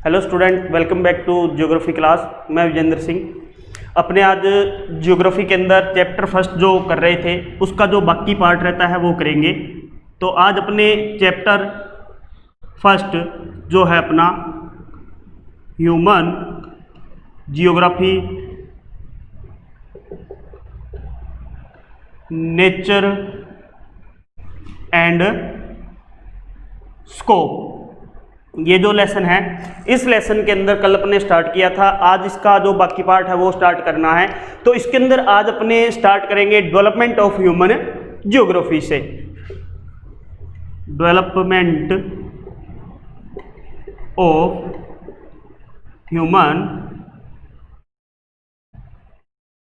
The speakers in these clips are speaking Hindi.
Hello student, welcome back to geography class. मैं विजेंद्र सिंह। अपने आज ज्योग्राफी के अंदर चैप्टर फर्स्ट जो कर रहे थे उसका जो बाकी पार्ट रहता है वो करेंगे। तो आज अपने चैप्टर फर्स्ट जो है अपना human geography, nature and scope, ये जो लेसन है इस लेसन के अंदर कल अपने स्टार्ट किया था। आज इसका जो बाकी पार्ट है वो स्टार्ट करना है। तो इसके अंदर आज अपने स्टार्ट करेंगे डेवलपमेंट ऑफ ह्यूमन जियोग्राफी से। Development of human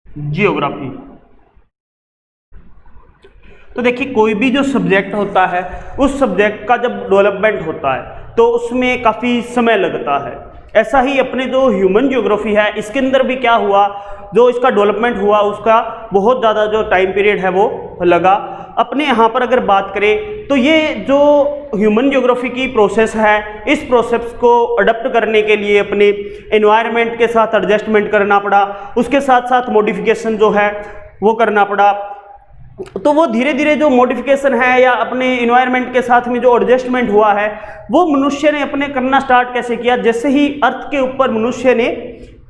geography. तो देखिए, कोई भी जो सब्जेक्ट होता है उस सब्जेक्ट का जब डेवलपमेंट होता है तो उसमें काफ़ी समय लगता है। ऐसा ही अपने जो ह्यूमन जियोग्राफी है इसके अंदर भी क्या हुआ, जो इसका डेवलपमेंट हुआ उसका बहुत ज़्यादा जो टाइम पीरियड है वो लगा। अपने यहाँ पर अगर बात करें तो ये जो ह्यूमन जियोग्राफी की प्रोसेस है, इस प्रोसेस को अडॉप्ट करने के लिए अपने एनवायरनमेंट के साथ एडजस्टमेंट करना पड़ा, उसके साथ साथ मॉडिफिकेशन जो है वो करना पड़ा। तो वो धीरे धीरे जो मॉडिफिकेशन है या अपने इन्वायरमेंट के साथ में जो एडजस्टमेंट हुआ है वो मनुष्य ने अपने करना स्टार्ट कैसे किया। जैसे ही अर्थ के ऊपर मनुष्य ने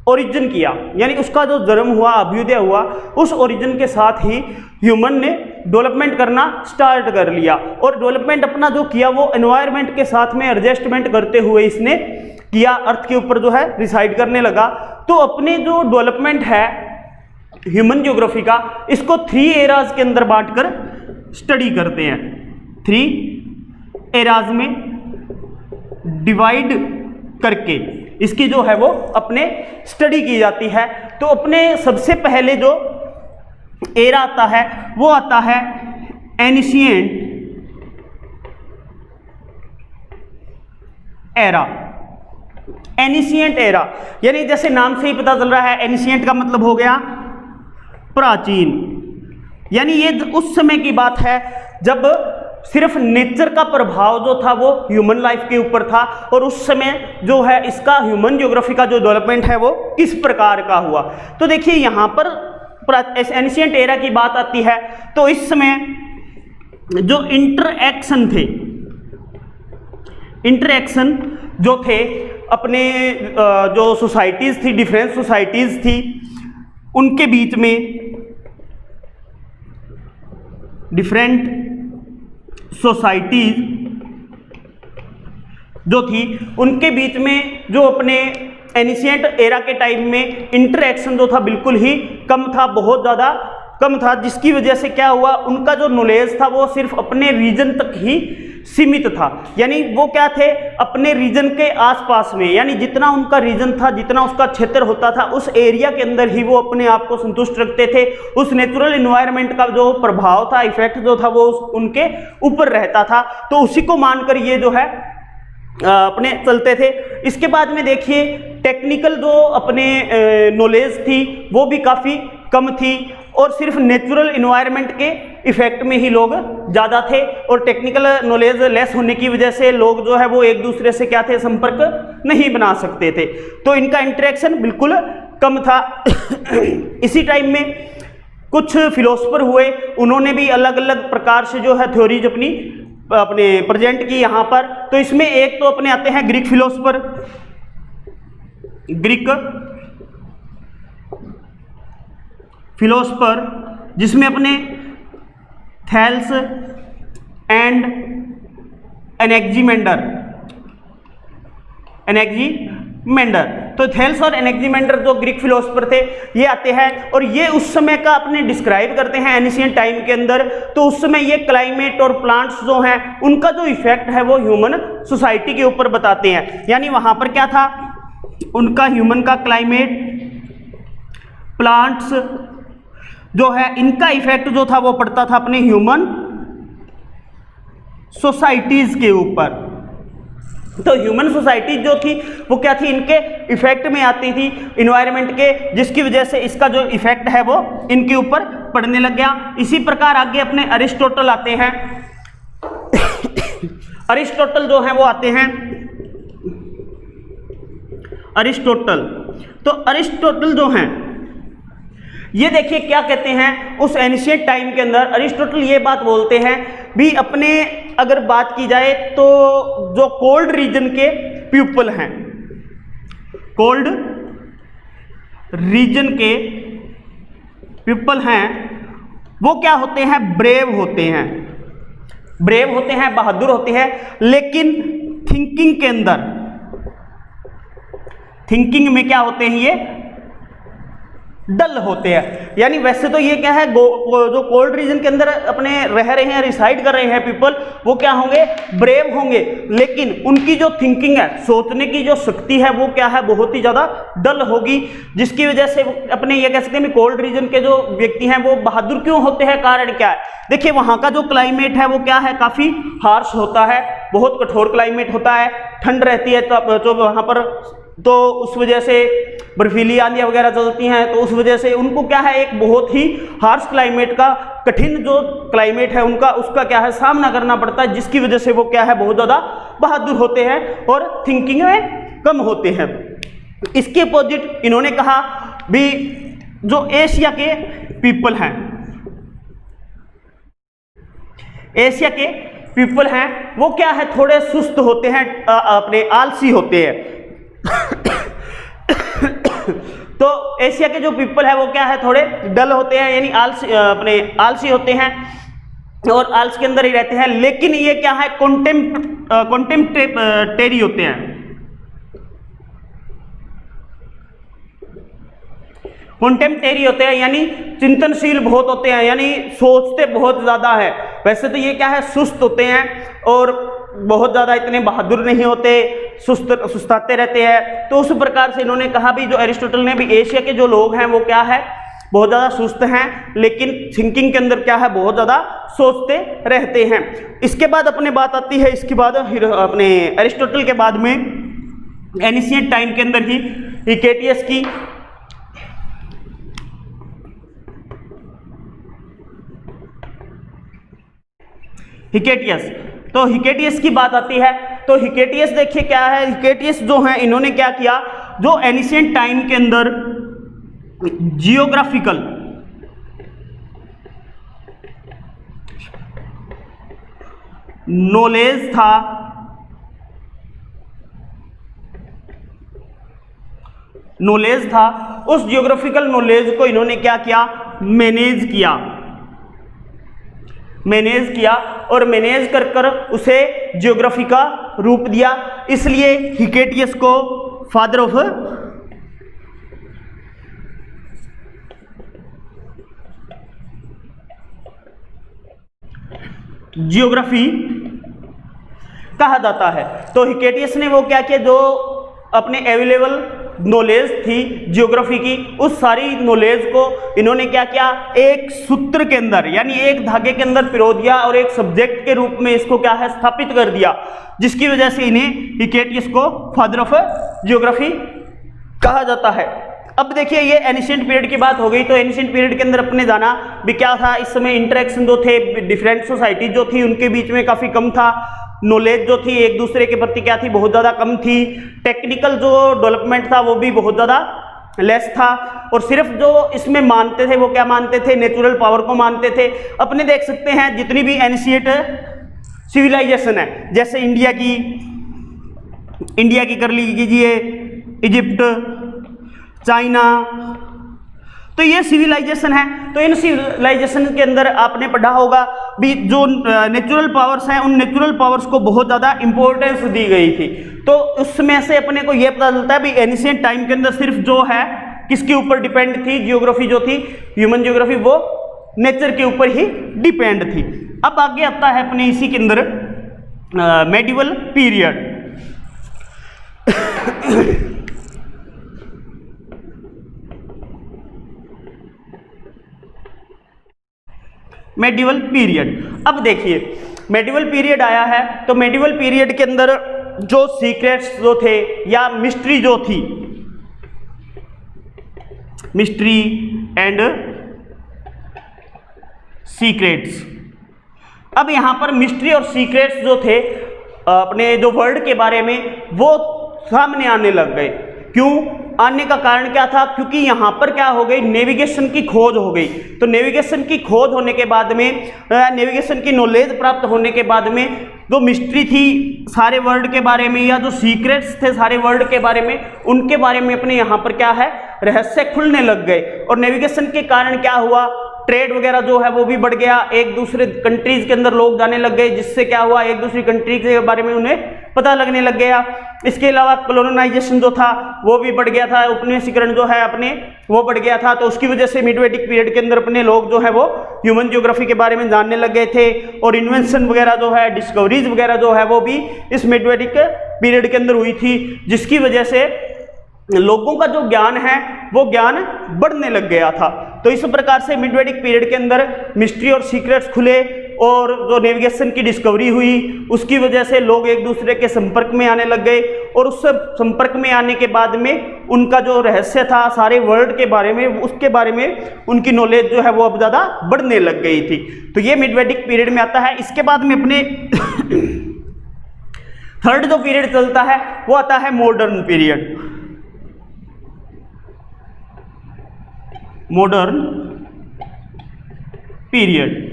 ओरिजिन किया, यानी उसका जो जन्म हुआ, अभ्युदय हुआ, उस ओरिजिन के साथ ही ह्यूमन ने डेवलपमेंट करना स्टार्ट कर लिया। और डेवलपमेंट अपना जो किया वो एनवायरमेंट के साथ में एडजस्टमेंट करते हुए इसने किया, अर्थ के ऊपर जो है रिसाइड करने लगा। तो अपने जो डेवलपमेंट है ह्यूमन जियोग्राफी का, इसको 3 एराज के अंदर बांटकर स्टडी करते हैं। 3 एराज में डिवाइड करके इसकी जो है वो अपने स्टडी की जाती है। तो अपने सबसे पहले जो एरा आता है वो आता है एनिशिएंट एरा। एनिशिएंट एरा यानी जैसे नाम से ही पता चल रहा है, एनिशिएंट का मतलब हो गया प्राचीन। यानी ये उस समय की बात है जब सिर्फ नेचर का प्रभाव जो था वो ह्यूमन लाइफ के ऊपर था, और उस समय जो है इसका ह्यूमन जियोग्राफी का जो डेवलपमेंट है वो किस प्रकार का हुआ। तो देखिए यहाँ पर एंशिएंट एरा की बात आती है तो इस समय जो इंटरएक्शन थे, इंटरएक्शन जो थे अपने जो सोसाइटीज थी, डिफरेंट सोसाइटीज थी, उनके बीच में डिफरेंट सोसाइटीज जो थी उनके बीच में जो अपने एनिशिएंट एरा के टाइम में इंटरएक्शन जो था बिल्कुल ही कम था, बहुत ज़्यादा कम था, जिसकी वजह से क्या हुआ, उनका जो नॉलेज था वो सिर्फ अपने रीजन तक ही सीमित था। यानी वो क्या थे, अपने रीजन के आसपास में, यानी जितना उनका रीजन था, जितना उसका क्षेत्र होता था उस एरिया के अंदर ही वो अपने आप को संतुष्ट रखते थे। उस नेचुरल एनवायरनमेंट का जो प्रभाव था, इफेक्ट जो था वो उनके ऊपर रहता था। तो उसी को मानकर ये जो है अपने चलते थे। इसके बाद में देखिए टेक्निकल जो अपने नॉलेज थी वो भी काफ़ी कम थी, और सिर्फ नेचुरल इन्वायरमेंट के इफेक्ट में ही लोग ज़्यादा थे, और टेक्निकल नॉलेज लेस होने की वजह से लोग जो है वो एक दूसरे से क्या थे, संपर्क नहीं बना सकते थे। तो इनका इंटरेक्शन बिल्कुल कम था। इसी टाइम में कुछ फिलोसफर हुए, उन्होंने भी अलग अलग प्रकार से जो है थ्योरीज अपने प्रेजेंट की यहाँ पर। तो इसमें एक तो अपने आते हैं ग्रीक फिलोसफर, ग्रीक फिलोसफर, जिसमें अपने थेल्स एंड एनेक्जिमेंडर, तो थेल्स और एनेक्जिमेंडर जो ग्रीक फिलोसफर थे ये आते हैं, और ये उस समय का अपने डिस्क्राइब करते हैं एनिशिएंट टाइम के अंदर। तो उस समय ये क्लाइमेट और प्लांट्स जो हैं उनका जो इफेक्ट है वो ह्यूमन सोसाइटी के ऊपर बताते हैं। यानी वहां पर क्या था, उनका ह्यूमन का क्लाइमेट, प्लांट्स जो है, इनका इफेक्ट जो था वो पड़ता था अपने ह्यूमन सोसाइटीज के ऊपर। तो ह्यूमन सोसाइटी जो थी वो क्या थी, इनके इफेक्ट में आती थी इन्वायरमेंट के, जिसकी वजह से इसका जो इफेक्ट है वो इनके ऊपर पड़ने लग गया। इसी प्रकार आगे अपने अरिस्टोटल आते हैं। अरिस्टोटल जो है वो आते हैं अरिस्टोटल। तो अरिस्टोटल जो हैं ये देखिए क्या कहते हैं, उस एंशिएंट टाइम के अंदर अरिस्टोटल ये बात बोलते हैं भी अपने अगर बात की जाए तो जो कोल्ड रीजन के पीपल हैं, कोल्ड रीजन के पीपल हैं वो क्या होते हैं, ब्रेव होते हैं, ब्रेव होते हैं, बहादुर होते हैं, लेकिन थिंकिंग के अंदर, थिंकिंग में क्या होते हैं, ये डल होते हैं। यानी वैसे तो ये क्या है, जो कोल्ड रीजन के अंदर अपने रह रहे हैं, रिसाइड कर रहे हैं पीपल, वो क्या होंगे, ब्रेव होंगे, लेकिन उनकी जो थिंकिंग है, सोचने की जो शक्ति है वो क्या है, बहुत ही ज्यादा डल होगी, जिसकी वजह से अपने ये कह सकते हैं कोल्ड रीजन के जो व्यक्ति हैं वो बहादुर क्यों होते हैं, कारण क्या है। देखिए वहां का जो क्लाइमेट है वो क्या है, काफी हार्श होता है, बहुत कठोर क्लाइमेट होता है, ठंड रहती है तो वहां पर, तो उस वजह से बर्फीली आंधियां वगैरह चलती हैं, तो उस वजह से उनको क्या है, एक बहुत ही हार्श क्लाइमेट का, कठिन जो क्लाइमेट है उनका, उसका क्या है सामना करना पड़ता है, जिसकी वजह से वो क्या है बहुत ज़्यादा बहादुर होते हैं और थिंकिंग में कम होते हैं। इसके अपोजिट इन्होंने कहा भी जो एशिया के पीपल हैं, एशिया के पीपल हैं वो क्या है, थोड़े सुस्त होते हैं, अपने आलसी होते हैं। तो एशिया के जो पीपल है वो क्या है, थोड़े डल होते हैं, यानी आलसी, अपने आलसी होते हैं और आलस के अंदर ही रहते हैं, लेकिन ये क्या है, कॉन्टेम्पटेरी होते हैं, कॉन्टेम्पटेरी होते हैं, यानी चिंतनशील बहुत होते हैं, यानी सोचते बहुत ज्यादा है। वैसे तो ये क्या है, सुस्त होते हैं और बहुत ज़्यादा इतने बहादुर नहीं होते, सुस्ताते रहते हैं। तो उस प्रकार से इन्होंने कहा भी, जो एरिस्टोटल ने भी, एशिया के जो लोग हैं वो क्या है, बहुत ज़्यादा सुस्त हैं, लेकिन थिंकिंग के अंदर क्या है, बहुत ज़्यादा सोचते रहते हैं। इसके बाद अपने बात आती है, इसके बाद अपने एरिस्टोटल के बाद में एनिशिएंट टाइम के अंदर ही हिकेटियस की, हिकेटियस, तो हिकेटियस की बात आती है। तो हिकेटियस देखिए क्या है, हिकेटियस जो हैं इन्होंने क्या किया, जो एनिशिएंट टाइम के अंदर जियोग्राफिकल नॉलेज था, उस जियोग्राफिकल नॉलेज को इन्होंने क्या किया, मैनेज किया और मैनेज कर कर उसे जियोग्राफी का रूप दिया। इसलिए हिकेटियस को फादर ऑफ जियोग्राफी कहा जाता है। तो हिकेटियस ने वो क्या किया, जो अपने अवेलेबल नॉलेज थी जियोग्राफी की, उस सारी नॉलेज को इन्होंने क्या किया, एक सूत्र के अंदर, यानी एक धागे के अंदर पिरो दिया और एक सब्जेक्ट के रूप में इसको क्या है, स्थापित कर दिया, जिसकी वजह से इन्हें हिकेटियस को फादर ऑफ जियोग्राफी कहा जाता है। अब देखिए ये एनिशिएंट पीरियड की बात हो गई। तो एनिशिएंट पीरियड के अंदर अपने जाना भी क्या था, इस समय इंटरेक्शन जो थे, डिफरेंट सोसाइटी जो थी उनके बीच में काफी कम था, नॉलेज जो थी एक दूसरे के प्रति क्या थी, बहुत ज़्यादा कम थी, टेक्निकल जो डेवलपमेंट था वो भी बहुत ज़्यादा लेस था, और सिर्फ जो इसमें मानते थे वो क्या मानते थे, नेचुरल पावर को मानते थे। अपने देख सकते हैं जितनी भी एनिशिएंट सिविलाइजेशन है, जैसे इंडिया की कर लीजिए, इजिप्ट, चाइना, तो ये सिविलाइजेशन है। तो इन सिविलाइजेशन के अंदर आपने पढ़ा होगा भी जो नेचुरल पावर्स हैं, उन नेचुरल पावर्स को बहुत ज़्यादा इंपॉर्टेंस दी गई थी। तो उसमें से अपने को ये पता चलता है भी एनिशिएंट टाइम के अंदर सिर्फ जो है किसके ऊपर डिपेंड थी, जियोग्राफी जो थी, ह्यूमन जियोग्राफी, वो नेचर के ऊपर ही डिपेंड थी। अब आगे आता है अपने इसी के अंदर मेडिवल पीरियड। मेडिवल पीरियड, अब देखिए मेडिवल पीरियड आया है, तो मेडिवल पीरियड के अंदर जो सीक्रेट्स जो थे या मिस्ट्री जो थी, मिस्ट्री एंड सीक्रेट्स, अब यहां पर मिस्ट्री और सीक्रेट्स जो थे अपने जो वर्ल्ड के बारे में, वो सामने आने लग गए, क्यों आने का कारण क्या था? क्योंकि यहाँ पर क्या हो गई, नेविगेशन की खोज हो गई। तो नेविगेशन की खोज होने के बाद में, नेविगेशन की नॉलेज प्राप्त होने के बाद में, जो मिस्ट्री थी सारे वर्ल्ड के बारे में, या जो सीक्रेट्स थे सारे वर्ल्ड के बारे में, उनके बारे में अपने यहाँ पर क्या है, रहस्य खुलने लग गए। और नेविगेशन के कारण क्या हुआ, ट्रेड वगैरह जो है वो भी बढ़ गया, एक दूसरे कंट्रीज के अंदर लोग जाने लग गए, जिससे क्या हुआ, एक दूसरी कंट्री के बारे में उन्हें पता लगने लग गया। इसके अलावा कॉलोनाइजेशन जो था वो भी बढ़ गया था, उपनिवेशीकरण जो है अपने वो बढ़ गया था। तो उसकी वजह से मिडवेडिक पीरियड के अंदर अपने लोग जो है वो ह्यूमन ज्योग्राफी के बारे में जानने लग गए थे। और इन्वेंशन वगैरह जो है, डिस्कवरीज वगैरह जो है वो भी इस मिडवेडिक पीरियड के अंदर हुई थी, जिसकी वजह से लोगों का जो ज्ञान है वो ज्ञान बढ़ने लग गया था। तो इस प्रकार से मिडवेडिक पीरियड के अंदर मिस्ट्री और सीक्रेट्स खुले, और जो नेविगेशन की डिस्कवरी हुई उसकी वजह से लोग एक दूसरे के संपर्क में आने लग गए। और उस संपर्क में आने के बाद में उनका जो रहस्य था सारे वर्ल्ड के बारे में, उसके बारे में उनकी नॉलेज जो है वो अब ज़्यादा बढ़ने लग गई थी। तो ये मिडवेडिक पीरियड में आता है। इसके बाद में अपने थर्ड जो पीरियड चलता है वो आता है मॉडर्न पीरियड। Modern period.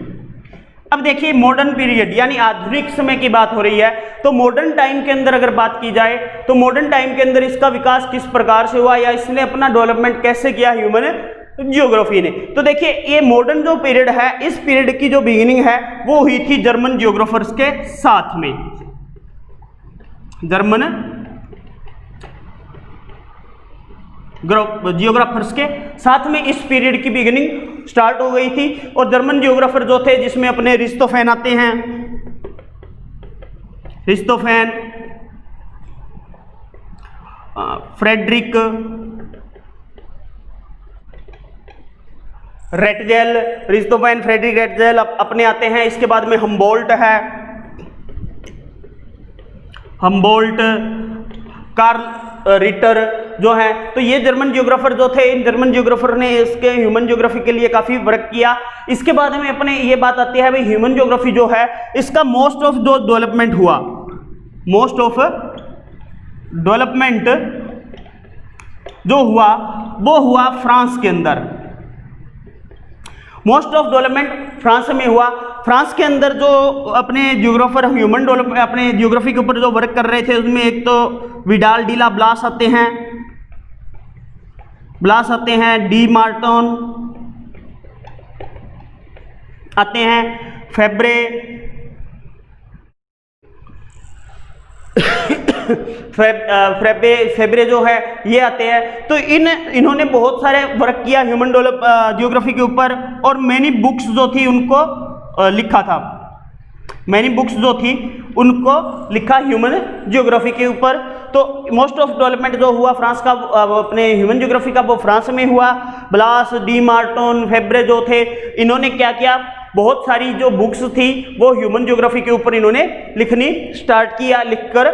अब देखिए मॉडर्न पीरियड यानी आधुनिक समय की बात हो रही है। तो मॉडर्न टाइम के अंदर अगर बात की जाए तो मॉडर्न टाइम के अंदर इसका विकास किस प्रकार से हुआ, या इसने अपना डेवलपमेंट कैसे किया ह्यूमन ज्योग्राफी ने। तो देखिए ये मॉडर्न जो पीरियड है, इस पीरियड की जो बिगिनिंग है वो हुई थी जर्मन ज्योग्राफर्स के साथ में। जर्मन जियोग्राफर्स के साथ में इस पीरियड की बिगिनिंग स्टार्ट हो गई थी। और जर्मन जियोग्राफर जो थे, जिसमें अपने रिस्तोफेन आते हैं, रिस्तोफेन, फ्रेडरिक रेटजेल, रिस्तोफेन, फ्रेडरिक रेटजेल अपने आते हैं। इसके बाद में हम्बोल्ट है, हम्बोल्ट, कार्ल रिटर जो है। तो ये जर्मन ज्योग्राफर जो थे, इन जर्मन ज्योग्राफर ने इसके ह्यूमन ज्योग्राफी के लिए काफी वर्क किया। इसके बाद में अपने ये बात आती है भाई ह्यूमन ज्योग्राफी जो है इसका मोस्ट ऑफ जो डेवलपमेंट हुआ, मोस्ट ऑफ डेवलपमेंट जो हुआ वो हुआ फ्रांस के अंदर। मोस्ट ऑफ डेवलपमेंट फ्रांस में हुआ। फ्रांस के अंदर जो अपने ज्योग्राफर ह्यूमन डेवलपमेंट अपने ज्योग्राफी के ऊपर जो वर्क कर रहे थे, उसमें एक तो विडाल डी ला ब्लास आते हैं, ब्लास आते हैं, डी मार्टन आते हैं, फेब्रे फेब्रे जो है ये आते हैं। तो इन्होंने बहुत सारे वर्क किया ह्यूमन ज्योग्राफी के ऊपर, और मैनी बुक्स जो थी उनको लिखा था, मैनी बुक्स जो थी उनको लिखा ह्यूमन ज्योग्राफी के ऊपर। तो मोस्ट ऑफ डेवलपमेंट जो हुआ फ्रांस का, अपने ह्यूमन ज्योग्राफी का, वो फ्रांस में हुआ। ब्लास, डी मार्टन, फेब्रे जो थे, इन्होंने क्या किया, बहुत सारी जो बुक्स थी वो ह्यूमन ज्योग्राफी के ऊपर इन्होंने लिखनी स्टार्ट किया। लिखकर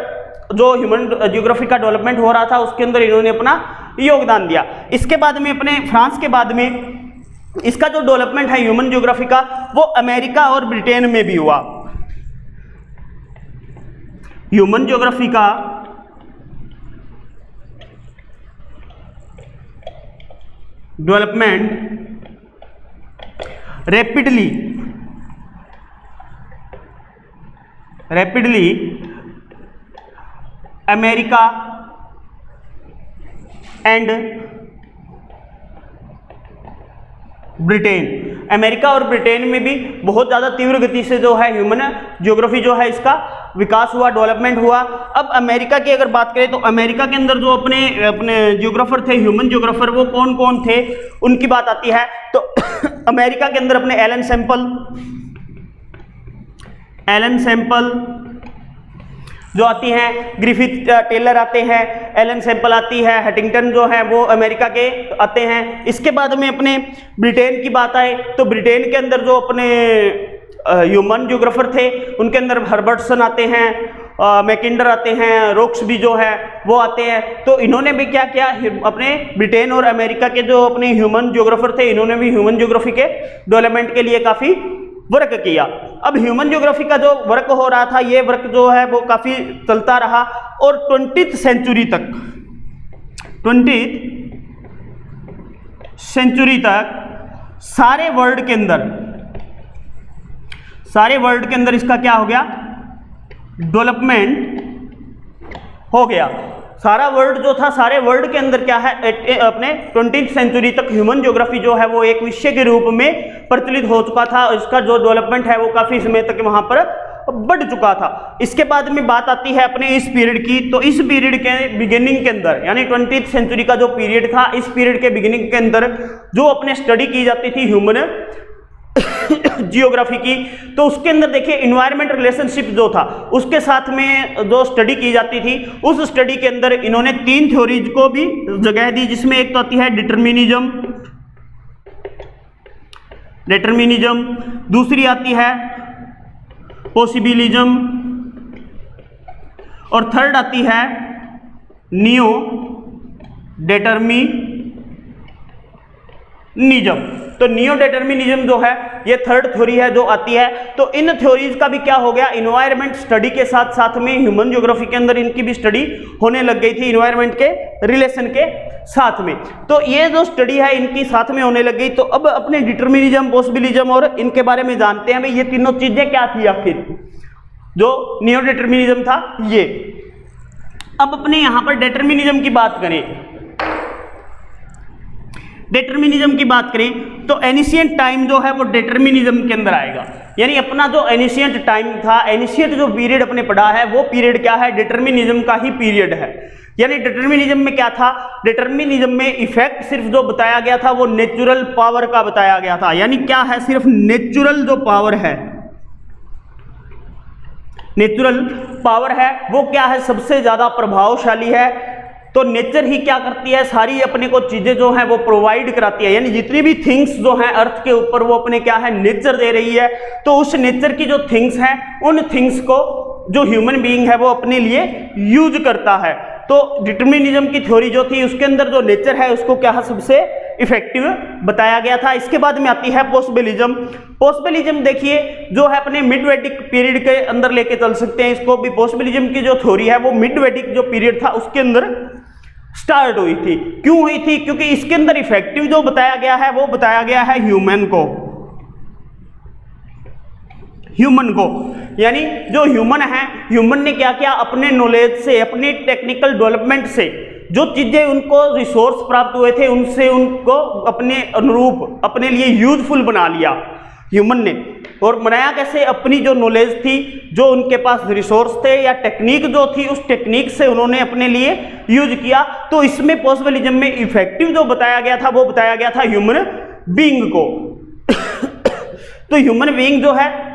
जो ह्यूमन ज्योग्राफी का डेवलपमेंट हो रहा था उसके अंदर इन्होंने अपना योगदान दिया। इसके बाद में अपने फ्रांस के बाद में इसका जो डेवलपमेंट है ह्यूमन ज्योग्राफी का, वो अमेरिका और ब्रिटेन में भी हुआ। ह्यूमन ज्योग्राफी का development rapidly America and Britain, America और ब्रिटेन में भी बहुत ज़्यादा तीव्र गति से जो है ह्यूमन ज्योग्राफी जो है इसका विकास हुआ, डेवलपमेंट हुआ। अब अमेरिका की अगर बात करें तो अमेरिका के अंदर जो अपने ज्योग्राफर थे, ह्यूमन ज्योग्राफर, वो कौन कौन थे उनकी बात आती है। तो अमेरिका के अंदर अपने एलन सैंपल जो आती हैं, ग्रिफिथ टेलर आते हैं, एलन सैंपल आती है, हटिंगटन जो है वो अमेरिका के आते हैं। इसके बाद में अपने ब्रिटेन की बात आए तो ब्रिटेन के अंदर जो अपने ह्यूमन ज्योग्राफर थे उनके अंदर हर्बर्टसन आते हैं, मैकिंडर आते हैं, रोक्स भी जो है वो आते हैं। तो इन्होंने भी क्या किया, अपने ब्रिटेन और अमेरिका के जो अपने ह्यूमन ज्योग्राफर थे, इन्होंने भी ह्यूमन ज्योग्राफी के डेवलपमेंट के लिए काफ़ी वर्क किया। अब ह्यूमन ज्योग्राफी का जो वर्क हो रहा था, ये वर्क जो है वो काफ़ी चलता रहा और 20th सेंचुरी तक 20th सेंचुरी तक सारे वर्ल्ड के अंदर इसका क्या हो गया, डेवलपमेंट हो गया। सारा वर्ल्ड जो था, सारे वर्ल्ड के अंदर क्या है, अपने 20th सेंचुरी तक ह्यूमन ज्योग्राफी जो है वो एक विषय के रूप में प्रचलित हो चुका था। इसका जो डेवलपमेंट है वो काफी समय तक वहां पर बढ़ चुका था। इसके बाद में बात आती है अपने इस पीरियड की, तो इस पीरियड के बिगिनिंग के अंदर, यानी 20th सेंचुरी का जो पीरियड था, इस पीरियड के बिगिनिंग के अंदर जो अपने स्टडी की जाती थी ह्यूमन जियोग्राफी की, तो उसके अंदर देखिए इन्वायरमेंट रिलेशनशिप जो था उसके साथ में जो स्टडी की जाती थी, उस स्टडी के अंदर इन्होंने 3 थ्योरीज को भी जगह दी, जिसमें एक तो आती है डिटरमिनिज्म, दूसरी आती है पॉसिबिलिज्म और थर्ड आती है नियो डिटरमिनिज्म। तो नियो डिटरमिनिज्म जो है ये थर्ड थ्योरी है जो आती है। तो इन थ्योरीज का भी क्या हो गया, इन्वायरमेंट स्टडी के साथ साथ में ह्यूमन ज्योग्राफी के अंदर इनकी भी स्टडी होने लग गई थी, इन्वायरमेंट के रिलेशन के साथ में। तो ये जो स्टडी है इनकी साथ में होने लग गई। तो अब अपने डिटरमिनिज्म, पॉसिबिलिज्म और इनके बारे में जानते हैं भाई ये तीनों चीजें क्या थी आखिर, जो नियो डिटरमिनिज्म था ये। अब अपने यहां पर डिटरमिनिज्म की बात करें, डिटरमिनिज्म की बात करें तो एनिशिएंट टाइम जो है वो डिटरमिनिज्म के अंदर आएगा। यानी अपना जो एनिशिएंट टाइम था, एनिशिएंट जो पीरियड अपने पढ़ा है वो पीरियड क्या है, डिटरमिनिज्म का ही पीरियड है। यानी डिटरमिनिज्म में क्या था, डिटरमिनिज्म में इफेक्ट सिर्फ जो बताया गया था वो नेचुरल पावर का बताया गया था। यानी क्या है, सिर्फ नेचुरल जो पावर है, नेचुरल पावर है वो क्या है, सबसे ज्यादा प्रभावशाली है। तो नेचर ही क्या करती है, सारी अपने को चीजें जो है वो प्रोवाइड कराती है। यानी जितनी भी थिंग्स जो है अर्थ के ऊपर वो अपने क्या है, नेचर दे रही है। तो उस नेचर की जो थिंग्स हैं उन थिंग्स को जो ह्यूमन बीइंग है वो अपने लिए यूज करता है। तो डिटरमिनिज्म की थ्योरी जो थी उसके अंदर जो नेचर है उसको क्या है, सबसे इफेक्टिव बताया गया था। इसके बाद में आती है पॉसिबिलिज्म। पॉसिबिलिज्म देखिए जो है अपने मिड वैदिक पीरियड के अंदर लेके चल सकते हैं इसको भी। पॉसिबिलिज्म की जो थ्योरी है वो मिड वैदिक जो पीरियड था उसके अंदर स्टार्ट हुई थी। क्यों हुई थी, क्योंकि इसके अंदर इफेक्टिव जो बताया गया है वो बताया गया है ह्यूमन को, यानी जो ह्यूमन है, ह्यूमन ने क्या किया, अपने नॉलेज से, अपने टेक्निकल डेवलपमेंट से जो चीजें उनको रिसोर्स प्राप्त हुए थे उनसे उनको अपने अनुरूप अपने लिए यूजफुल बना लिया ह्यूमन ने। और बनाया कैसे, अपनी जो नॉलेज थी, जो उनके पास रिसोर्स थे या टेक्निक जो थी उस टेक्निक से उन्होंने अपने लिए यूज किया। तो इसमें पॉसिबिलिज्म में इफेक्टिव जो बताया गया था वो बताया गया था ह्यूमन बीइंग को। तो ह्यूमन बीइंग जो है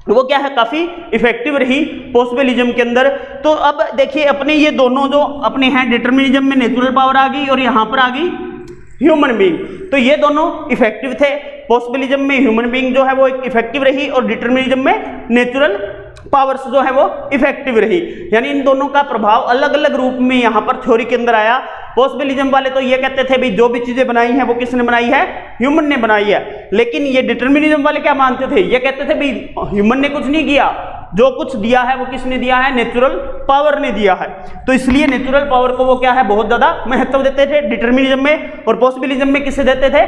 वो क्या है, काफी इफेक्टिव रही पॉसिबिलिज्म के अंदर। तो अब देखिए अपने ये दोनों जो अपने हैं, डिटरमिनिज्म में नेचुरल पावर आ गई और यहां पर आ गई ह्यूमन बीइंग। तो ये दोनों इफेक्टिव थे। पॉसिबिलिज्म में ह्यूमन बीइंग जो है वो इफेक्टिव रही और डिटरमिनिज्म में नेचुरल पावर्स जो है वो इफेक्टिव रही। यानी इन दोनों का प्रभाव अलग अलग रूप में यहां पर थ्योरी के अंदर आया। पॉसिबिलिज्म वाले तो ये कहते थे भाई जो भी चीजें बनाई हैं वो किसने बनाई है, ह्यूमन ने बनाई है। लेकिन ये डिटरमिनिज्म वाले क्या मानते थे, ये कहते थे भाई ह्यूमन ने कुछ नहीं किया, जो कुछ दिया है वो किसने दिया है, नेचुरल पावर ने दिया है। तो इसलिए नेचुरल पावर को वो क्या है, बहुत ज्यादा महत्व देते थे डिटरमिनिज्म में। और पॉसिबिलिज्म में किसे देते थे,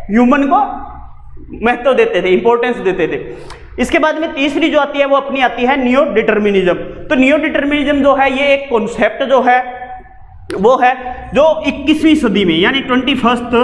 ह्यूमन को महत्व देते थे, इंपॉर्टेंस देते थे। इसके बाद में तीसरी जो आती है वो अपनी आती है नियो डिटरमिनिज्म। तो नियो डिटरमिनिज्म जो है ये एक कॉन्सेप्ट जो है वो है जो 21वीं सदी में यानी 21st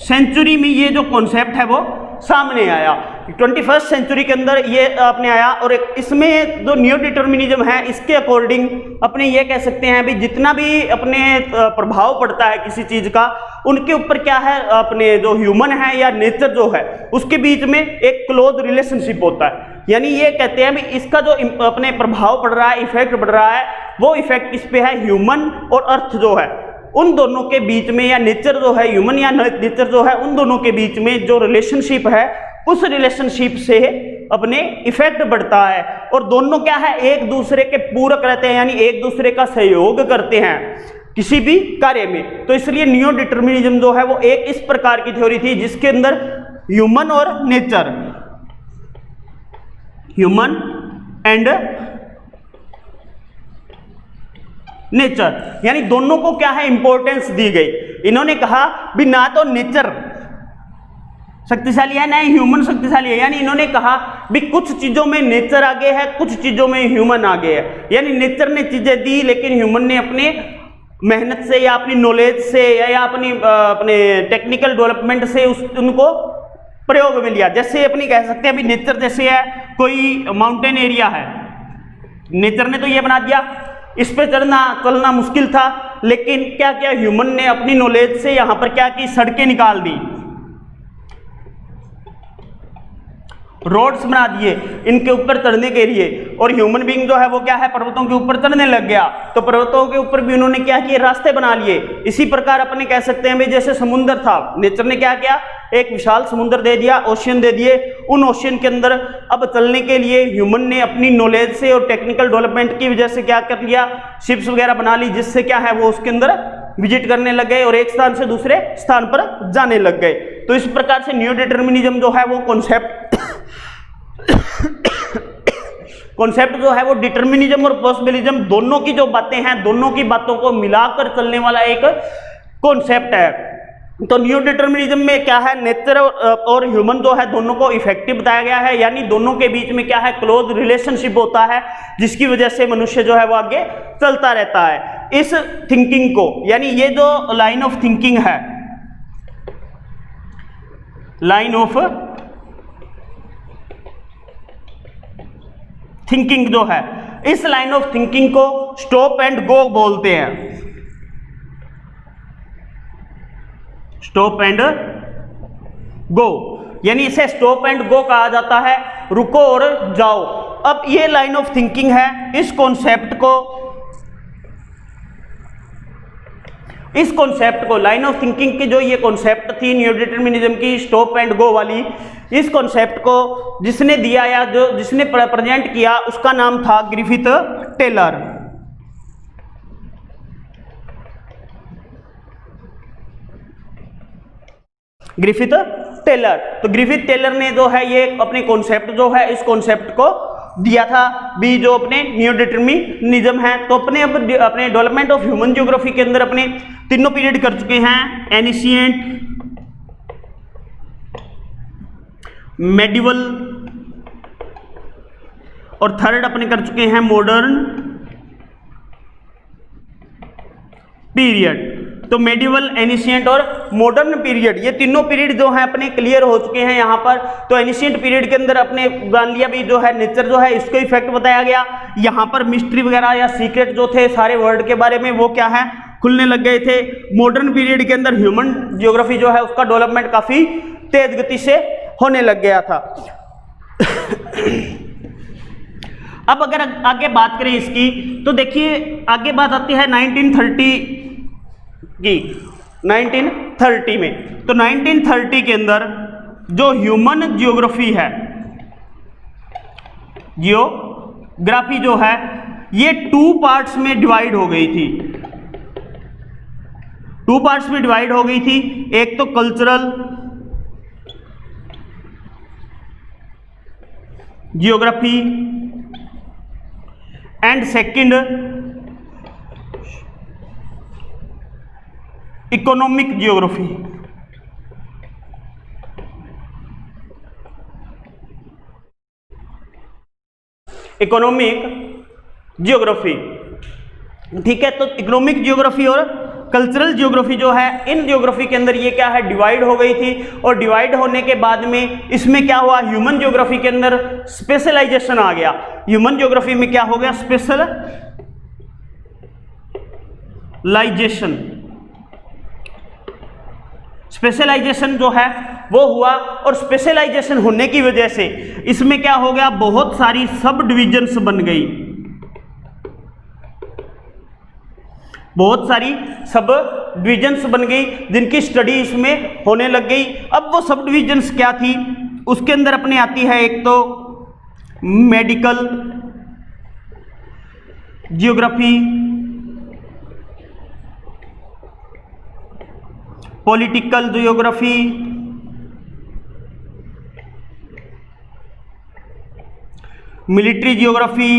सेंचुरी में ये जो कॉन्सेप्ट है वो सामने आया। 21st सेंचुरी के अंदर ये अपने आया और इसमें जो नियो डिटरमिनिज्म है इसके अकॉर्डिंग अपने ये कह सकते हैं भी जितना भी अपने प्रभाव पड़ता है किसी चीज का, उनके ऊपर क्या है, अपने जो ह्यूमन है या नेचर जो है उसके बीच में एक क्लोज रिलेशनशिप होता है। यानी ये कहते हैं भी इसका जो अपने प्रभाव पड़ रहा है, इफेक्ट पड़ रहा है, वो इफेक्ट किस पे है, ह्यूमन और अर्थ जो है उन दोनों के बीच में, या नेचर जो है, ह्यूमन या नेचर जो है उन दोनों के बीच में जो रिलेशनशिप है उस रिलेशनशिप से अपने इफेक्ट बढ़ता है। और दोनों क्या है, एक दूसरे के पूरक रहते हैं, यानी एक दूसरे का सहयोग करते हैं किसी भी कार्य में। तो इसलिए नियो डिटरमिनिज्म जो है वो एक इस प्रकार की थ्योरी थी जिसके अंदर ह्यूमन और नेचर, ह्यूमन एंड नेचर, यानी दोनों को क्या है इंपॉर्टेंस दी गई। इन्होंने कहा भी ना तो नेचर शक्तिशाली है ना ह्यूमन शक्तिशाली है, यानी इन्होंने कहा भी कुछ चीजों में नेचर आगे है, कुछ चीजों में ह्यूमन आगे है। यानी नेचर ने चीजें दी लेकिन ह्यूमन ने अपने मेहनत से या अपनी नॉलेज से या अपने टेक्निकल डेवलपमेंट से उनको प्रयोग में लिया। जैसे अपनी कह सकते हैं अभी नेचर जैसे है, कोई माउंटेन एरिया है, नेचर ने तो ये बना दिया, इस पे चलना मुश्किल था, लेकिन क्या किया ह्यूमन ने अपनी नॉलेज से यहां पर क्या की सड़कें निकाल दी, रोड्स बना दिए इनके ऊपर चढ़ने के लिए। और ह्यूमन बीइंग जो है वो क्या है पर्वतों के ऊपर चढ़ने लग गया, तो पर्वतों के ऊपर भी उन्होंने क्या किए रास्ते बना लिए। इसी प्रकार अपने कह सकते हैं भाई जैसे समुद्र था, नेचर ने क्या किया एक विशाल समुद्र दे दिया, ओशियन दे दिए, उन ओशियन के अंदर अब चलने के लिए ह्यूमन ने अपनी नॉलेज से और टेक्निकल डेवलपमेंट की वजह से क्या कर लिया शिप्स वगैरह बना ली, जिससे क्या है वो उसके अंदर विजिट करने लग गए और एक स्थान से दूसरे स्थान पर जाने लग गए। तो इस प्रकार से न्यू डिटर्मिनिज्म जो है वो कॉन्सेप्ट जो है वो डिटर्मिनिज्म और पॉसिबिलिज्म दोनों की जो बातें हैं, दोनों की बातों को मिलाकर चलने वाला एक कॉन्सेप्ट है। तो न्यू डिटर्मिनिज्म में क्या है नेचर और ह्यूमन जो है दोनों को इफेक्टिव बताया गया है, यानी दोनों के बीच में क्या है क्लोज रिलेशनशिप होता है, जिसकी वजह से मनुष्य जो है वो आगे चलता रहता है। इस थिंकिंग को, यानी ये जो लाइन ऑफ थिंकिंग है, लाइन ऑफ थिंकिंग जो है, इस लाइन ऑफ थिंकिंग को स्टॉप एंड गो बोलते हैं। स्टॉप एंड गो, यानी इसे स्टॉप एंड गो कहा जाता है, रुको और जाओ। अब ये लाइन ऑफ थिंकिंग है, इस कॉन्सेप्ट को लाइन ऑफ थिंकिंग की जो ये कॉन्सेप्ट थी न्यू डिटर्मिनिज्म की स्टॉप एंड गो वाली, इस कॉन्सेप्ट को जिसने दिया या जिसने प्रेजेंट किया उसका नाम था ग्रिफिथ टेलर। ग्रिफिथ टेलर, तो ग्रिफिथ टेलर ने जो है ये अपने कॉन्सेप्ट जो है इस कॉन्सेप्ट को दिया था भी जो अपने न्यू डिटर्मिनिज्म है। तो अपने डेवलपमेंट ऑफ ह्यूमन ज्योग्राफी के अंदर अपने तीनों पीरियड कर चुके हैं, एनिशिएंट, मेडिवल और थर्ड अपने कर चुके हैं मॉडर्न पीरियड। तो मेडिवल, एनिशिएंट और मॉडर्न पीरियड, ये तीनों पीरियड जो है अपने क्लियर हो चुके हैं यहाँ पर। तो एनिशिएंट पीरियड के अंदर अपने जान लिया भी जो है नेचर जो है इसको इफेक्ट बताया गया, यहाँ पर मिस्ट्री वगैरह या सीक्रेट जो थे सारे वर्ल्ड के बारे में वो क्या है खुलने लग गए थे। मॉडर्न पीरियड के अंदर ह्यूमन ज्योग्राफी जो है उसका डेवलपमेंट काफी तेज गति से होने लग गया था। अब अगर आगे बात करें इसकी तो देखिए आगे बात आती है 1930 की, 1930 में। तो 1930 के अंदर जो ह्यूमन ज्योग्राफी है, जियोग्राफी जो है ये 2 पार्ट्स में डिवाइड हो गई थी। 2 पार्ट्स में डिवाइड हो गई थी, एक तो cultural geography and second economic geography. Economic geography, ठीक है। तो इकोनॉमिक जियोग्राफी और कल्चरल जियोग्राफी जो है, इन जियोग्राफी के अंदर ये क्या है डिवाइड हो गई थी। और डिवाइड होने के बाद में इसमें क्या हुआ, ह्यूमन जियोग्राफी के अंदर स्पेशलाइजेशन आ गया। ह्यूमन जियोग्राफी में क्या हो गया, स्पेशलाइजेशन जो है वो हुआ। और स्पेशलाइजेशन होने की वजह से इसमें क्या हो गया, बहुत सारी सब डिविजन्स बन गई, बहुत सारी सब डिविजन्स बन गई जिनकी स्टडी इसमें होने लग गई। अब वो सब डिविजन्स क्या थी, उसके अंदर अपने आती है एक तो medical geography, political geography, military geography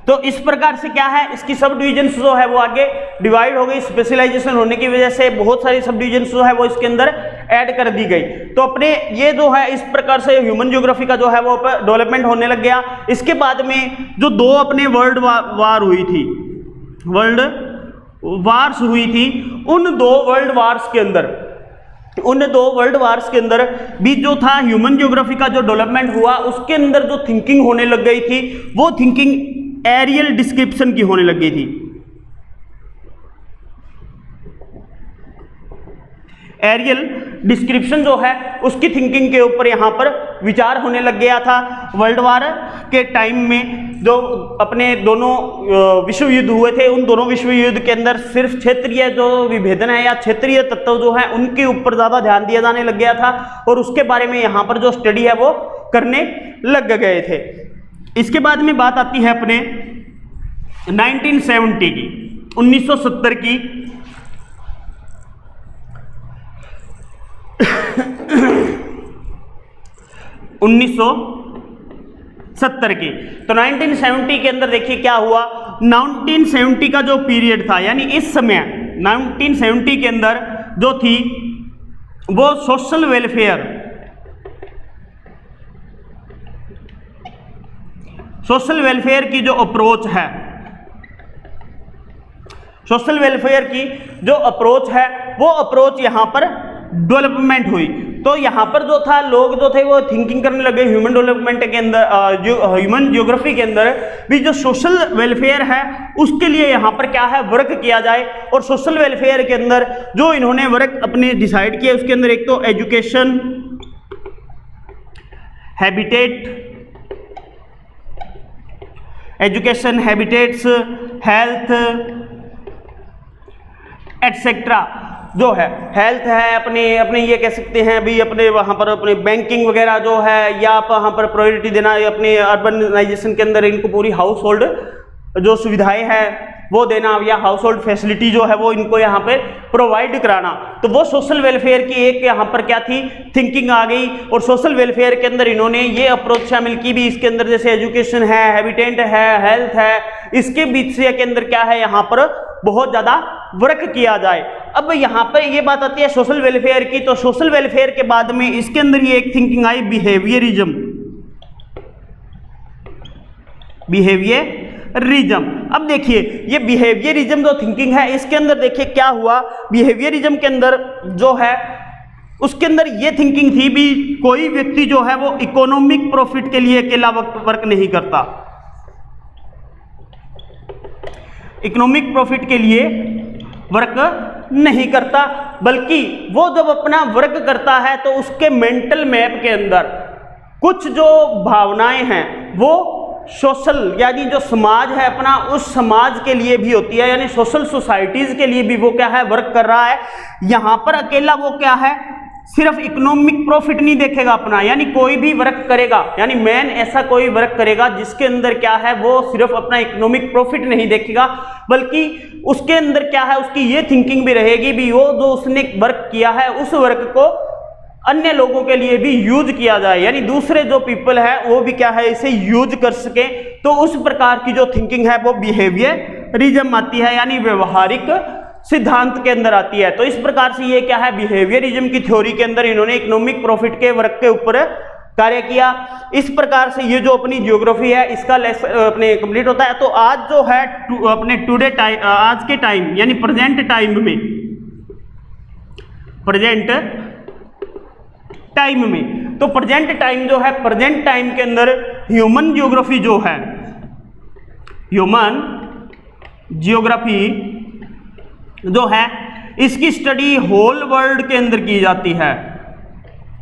तो इस प्रकार से क्या है, इसकी सब डिविजन्स जो है वो आगे डिवाइड हो गई। स्पेशलाइजेशन होने की वजह से बहुत सारी सब डिविजन्स जो है वो इसके अंदर ऐड कर दी गई। तो अपने ये जो है इस प्रकार से ह्यूमन ज्योग्राफी का जो है वो डेवलपमेंट होने लग गया। इसके बाद में जो दो अपने वर्ल्ड वार हुई थी, वर्ल्ड वार्स हुई थी, उन दो वर्ल्ड वार्स के अंदर भी जो था ह्यूमन ज्योग्राफी का जो डेवलपमेंट हुआ, उसके अंदर जो थिंकिंग होने लग गई थी वो थिंकिंग एरियल डिस्क्रिप्शन की होने लग गई थी। एरियल डिस्क्रिप्शन जो है उसकी थिंकिंग के ऊपर यहाँ पर विचार होने लग गया था। वर्ल्ड वार के टाइम में जो अपने दोनों विश्व युद्ध हुए थे, उन दोनों विश्व युद्ध के अंदर सिर्फ क्षेत्रीय जो विभेदन है या क्षेत्रीय तत्व जो है उनके ऊपर ज़्यादा ध्यान दिया जाने लग गया था और उसके बारे में यहाँ पर जो स्टडी है वो करने लग गए थे। इसके बाद में बात आती है अपने 1970 की, 1970 की। 1970 की, तो 1970 के अंदर देखिए क्या हुआ। 1970 का जो पीरियड था, यानी इस समय 1970 के अंदर जो थी वो सोशल वेलफेयर की जो अप्रोच है, सोशल वेलफेयर की जो अप्रोच है वो अप्रोच यहाँ पर डेवलपमेंट हुई। तो यहाँ पर जो था लोग जो थे वो थिंकिंग करने लगे ह्यूमन डेवलपमेंट के अंदर, ह्यूमन ज्योग्राफी के अंदर भी जो सोशल वेलफेयर है उसके लिए यहाँ पर क्या है वर्क किया जाए। और सोशल वेलफेयर के अंदर जो इन्होंने वर्क अपने डिसाइड किया उसके अंदर एक तो एजुकेशन, हैबिटेट्स, हेल्थ एटसेट्रा जो है, हेल्थ है अपने ये कह सकते हैं भी अपने वहाँ पर अपने बैंकिंग वगैरह जो है, या आप वहाँ पर प्रायोरिटी देना अपने अर्बनाइजेशन के अंदर इनको पूरी हाउस होल्ड जो सुविधाएं हैं वो देना, या हाउस होल्ड फैसिलिटी जो है वो इनको यहाँ पे प्रोवाइड कराना। तो वो सोशल वेलफेयर की एक यहाँ पर क्या थी थिंकिंग आ गई। और सोशल वेलफेयर के अंदर इन्होंने ये अप्रोच शामिल की भी, इसके अंदर जैसे एजुकेशन है, हैबिटेट है, हेल्थ है, इसके बीच से के अंदर क्या है यहाँ पर बहुत ज़्यादा वर्क किया जाए। अब यहाँ पर ये बात आती है सोशल वेलफेयर की, तो सोशल वेलफेयर के बाद में इसके अंदर ये एक थिंकिंग आई बिहेवियरिज्म। अब देखिए ये बिहेवियरिज्म जो थिंकिंग है इसके अंदर देखिए क्या हुआ। बिहेवियरिज्म के अंदर जो है उसके अंदर ये थिंकिंग थी भी कोई व्यक्ति जो है वो इकोनॉमिक प्रॉफिट के लिए अकेला वर्क नहीं करता, इकोनॉमिक प्रॉफिट के लिए वर्क नहीं करता, बल्कि वो जब अपना वर्क करता है तो उसके मेंटल मैप के अंदर कुछ जो भावनाएं हैं वो सोशल यानी जो समाज है अपना, उस समाज के लिए भी होती है, यानी सोशल सोसाइटीज के लिए भी वो क्या है वर्क कर रहा है। यहाँ पर अकेला वो क्या है सिर्फ इकोनॉमिक प्रॉफिट नहीं देखेगा अपना, यानी कोई भी वर्क करेगा, यानी मैन ऐसा कोई वर्क करेगा जिसके अंदर क्या है वो सिर्फ अपना इकोनॉमिक प्रॉफिट नहीं देखेगा, बल्कि उसके अंदर क्या है उसकी ये थिंकिंग भी रहेगी भी वो जो उसने वर्क किया है उस वर्क को अन्य लोगों के लिए भी यूज किया जाए, यानी दूसरे जो पीपल है वो भी क्या है इसे यूज कर सके। तो उस प्रकार की जो थिंकिंग है वो बिहेवियरिज्म आती है, यानी व्यवहारिक सिद्धांत के अंदर आती है। तो इस प्रकार से ये क्या है बिहेवियरिज्म की थ्योरी के अंदर इन्होंने इकोनॉमिक प्रॉफिट के वर्क के ऊपर कार्य किया। इस प्रकार से ये जो अपनी ज्योग्राफी है इसका लेसन अपने कंप्लीट होता है। तो आज जो है अपने टुडे टाइम, आज के टाइम यानी प्रेजेंट टाइम में, तो प्रेजेंट टाइम जो है, प्रेजेंट टाइम के अंदर ह्यूमन ज्योग्राफी जो है, ह्यूमन ज्योग्राफी जो है इसकी स्टडी होल वर्ल्ड के अंदर की जाती है।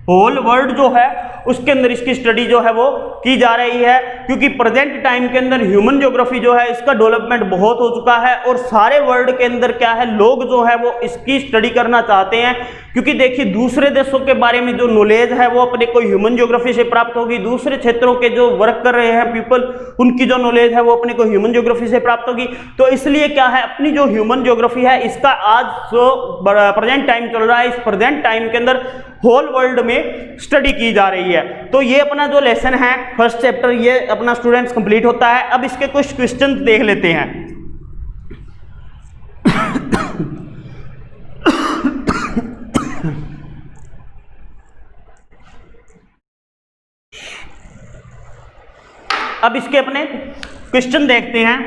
होल वर्ल्ड जो है उसके अंदर इसकी स्टडी जो है वो की जा रही है, क्योंकि प्रेजेंट टाइम के अंदर ह्यूमन ज्योग्राफी जो है इसका डेवलपमेंट बहुत हो चुका है और सारे वर्ल्ड के अंदर क्या है लोग जो है वो इसकी स्टडी करना चाहते हैं। क्योंकि देखिए दूसरे देशों के बारे में जो नॉलेज है वो अपने को ह्यूमन ज्योग्राफी से प्राप्त होगी, दूसरे क्षेत्रों के जो वर्क कर रहे हैं पीपल उनकी जो नॉलेज है वो अपने को ह्यूमन ज्योग्राफी से प्राप्त होगी। तो इसलिए क्या है अपनी जो ह्यूमन ज्योग्राफी है इसका आज जो प्रेजेंट टाइम चल रहा है, इस प्रेजेंट टाइम के अंदर होल वर्ल्ड में स्टडी की जा रही है। तो ये अपना जो लेसन है फर्स्ट चैप्टर ये अपना स्टूडेंट्स कंप्लीट होता है। अब इसके कुछ क्वेश्चन देख लेते हैं। अब इसके अपने क्वेश्चन देखते हैं।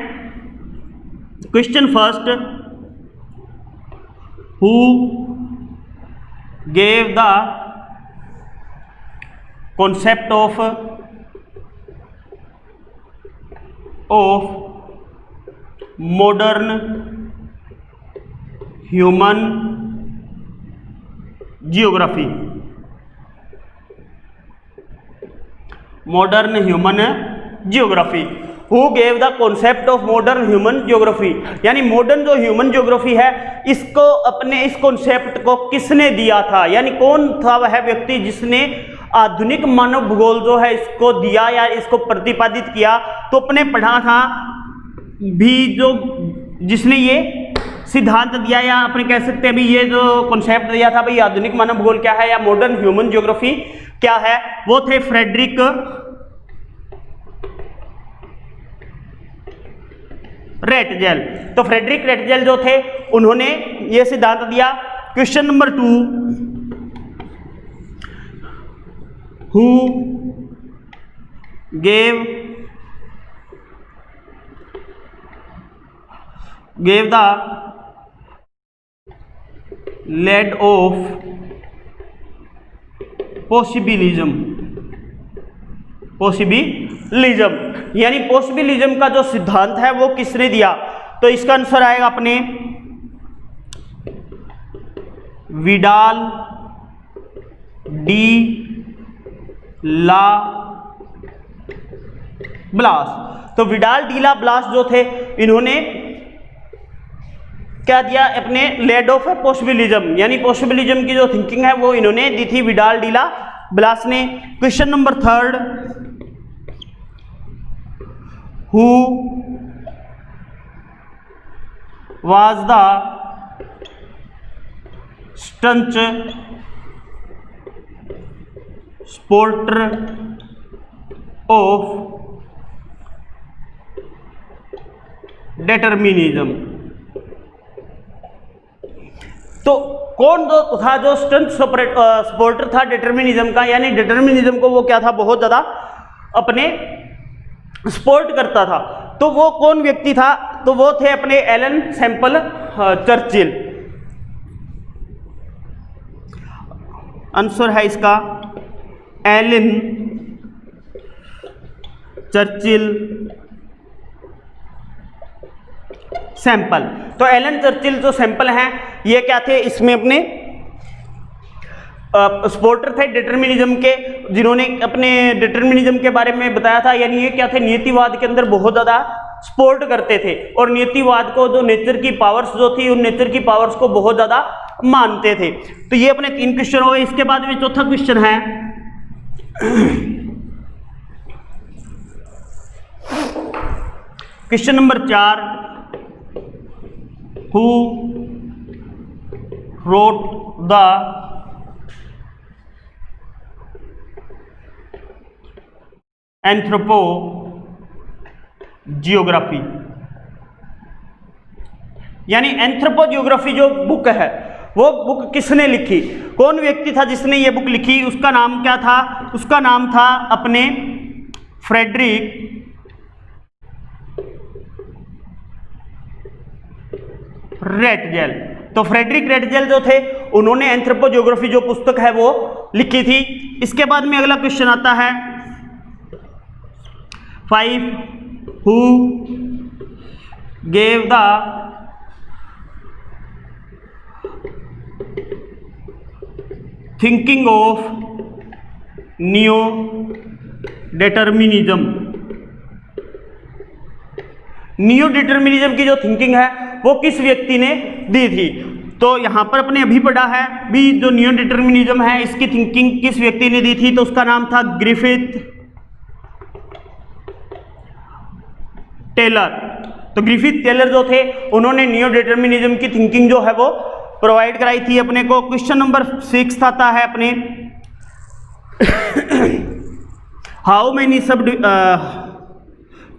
Question first, who gave the concept of modern human geography? Modern human geography. Who gave the concept of modern human geography? यानी मॉडर्न जो ह्यूमन ज्योग्राफी है इसको अपने इस कॉन्सेप्ट को किसने दिया था, यानी कौन था वह व्यक्ति जिसने आधुनिक मानव भूगोल जो है इसको दिया या इसको प्रतिपादित किया। तो अपने पढ़ा था भी जो जिसने ये सिद्धांत दिया या अपने कह सकते हैं भी ये जो कॉन्सेप्ट दिया था भाई आधुनिक मानव भूगोल क्या है या मॉडर्न ह्यूमन ज्योग्राफी क्या है, वो थे फ्रेडरिक रेटजेल। तो फ्रेडरिक रेटजेल जो थे उन्होंने यह सिद्धांत दिया। Question number 2, who gave the laid off possibilism, यानी पॉसिबिलिज्म का जो सिद्धांत है वो किसने दिया? तो इसका आंसर आएगा अपने विडाल डी ला ब्लास। तो विडाल डी ला ब्लास जो थे इन्होंने क्या दिया? अपने लेड ऑफ पॉसिबिलिज्म, यानी पॉसिबिलिज्म की जो थिंकिंग है वो इन्होंने दी थी विडाल डी ला ब्लास ने। Question number 3, who was the staunch supporter of determinism? तो कौन जो था जो स्टंट सपोर्टर था डिटर्मिनिज्म का, यानी डिटर्मिनिज्म को वो क्या था बहुत ज्यादा अपने सपोर्ट करता था। तो वो कौन व्यक्ति था? तो वो थे अपने एलन सैम्पल चर्चिल। आंसर है इसका एलन चर्चिल सैंपल। तो एलन चर्चिल जो सैंपल हैं ये क्या थे? इसमें अपने सपोर्टर थे डिटर्मिनिज्म के, जिन्होंने अपने डिटर्मिनिज्म के बारे में बताया था। यानी ये क्या थे? नियतिवाद के अंदर बहुत ज्यादा सपोर्ट करते थे और नियतिवाद को जो नेचर की पावर्स जो थी उन नेचर की पावर्स को बहुत ज्यादा मानते थे। तो ये अपने 3 क्वेश्चन हो गए। इसके बाद में चौथा क्वेश्चन है question number 4, who wrote the anthropogeography, यानी एंथ्रोपोजियोग्राफी जो बुक है वो बुक किसने लिखी? कौन व्यक्ति था जिसने ये बुक लिखी? उसका नाम क्या था? उसका नाम था अपने फ्रेडरिक रेटजेल। तो फ्रेडरिक रेटजेल जो थे उन्होंने एंथ्रोपोजियोग्राफी जो पुस्तक है वो लिखी थी। इसके बाद में अगला क्वेश्चन आता है 5, who gave the thinking of neo determinism. Neo determinism की जो थिंकिंग है वो किस व्यक्ति ने दी थी? तो यहां पर अपने अभी पढ़ा है भी जो नियो डिटर्मिनिज्म है इसकी थिंकिंग किस व्यक्ति ने दी थी? तो उसका नाम था ग्रिफिथ टेलर। तो ग्रिफिथ टेलर जो थे उन्होंने नियो डिटर्मिनिज्म की थिंकिंग जो है वो प्रोवाइड कराई थी अपने को। क्वेश्चन नंबर 6 आता है अपने हाउ मेनी सब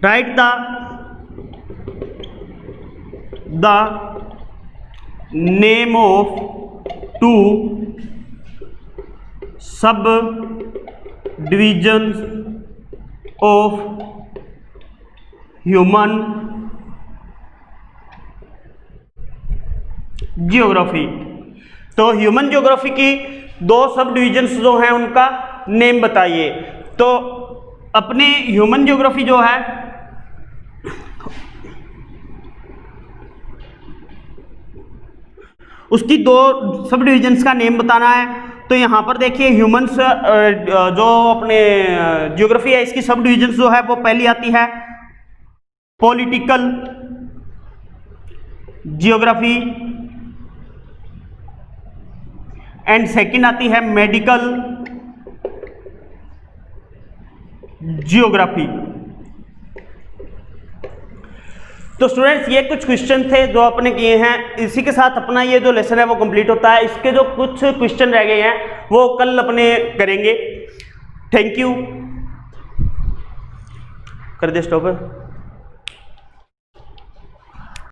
राइट द नेम ऑफ 2 सब डिविजन्स ऑफ ह्यूमन ज्योग्राफी। तो ह्यूमन ज्योग्राफी की 2 सब डिविजन्स जो हैं उनका नेम बताइए। तो अपने ह्यूमन ज्योग्राफी जो है उसकी 2 सब डिविजन्स का नेम बताना है। तो यहाँ पर देखिए ह्यूमन्स जो अपने ज्योग्राफी है इसकी सब डिविजन्स जो है वो पहली आती है पॉलिटिकल जियोग्राफी एंड सेकंड आती है मेडिकल जियोग्राफी। तो स्टूडेंट्स ये कुछ क्वेश्चन थे जो आपने किए हैं। इसी के साथ अपना ये जो लेसन है वो कंप्लीट होता है। इसके जो कुछ क्वेश्चन रह गए हैं वो कल अपने करेंगे। Thank you. कर दे स्टॉप।